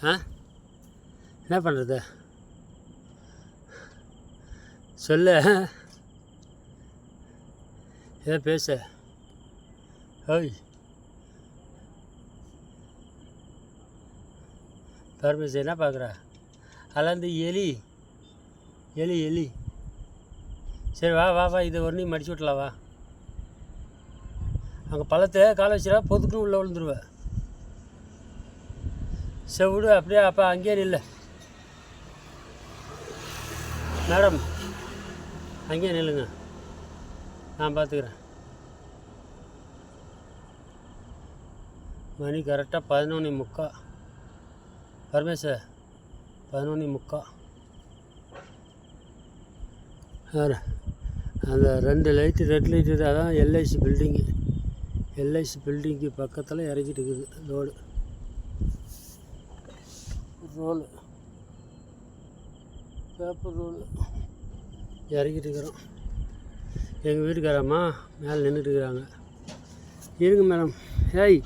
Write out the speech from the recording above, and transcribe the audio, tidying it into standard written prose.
ஆ என்ன பண்ணுறது சொல்லு, ஏதோ பேச. ஓய் பரமேசு என்ன பார்க்குற? அதெல்லாம் இந்த எலி எலி எலி. சரி வா வா வா, இதை ஒன்றையும் மடிச்சு விட்டலாம் வா. அங்கே பழத்தை காலை வச்சுடா, பொதுக்குன்னு உள்ளே விழுந்துருவேன். செவிடு அப்படியே அப்போ அங்கேயே நில்ல மேடம், அங்கேயே நில்லுங்க, நான் பார்த்துக்கிறேன். மணி கரெக்டாக 11:45. பரமேச 11:45. வேறு அந்த 2 லைட்டு ரெட் லைட்டு, அதான் எல்ஐசி பில்டிங்கு. எல்ஐசி பில்டிங்கு பக்கத்தில் இறக்கிட்டு இருக்குது ரோலு பேப்பர் ரோலு இறக்கிட்டு இருக்கிறோம். எங்கள் வீட்டுக்காரம்மா மேலே நின்றுட்டு இருக்கிறாங்க. இருங்க மேடம். ஏய்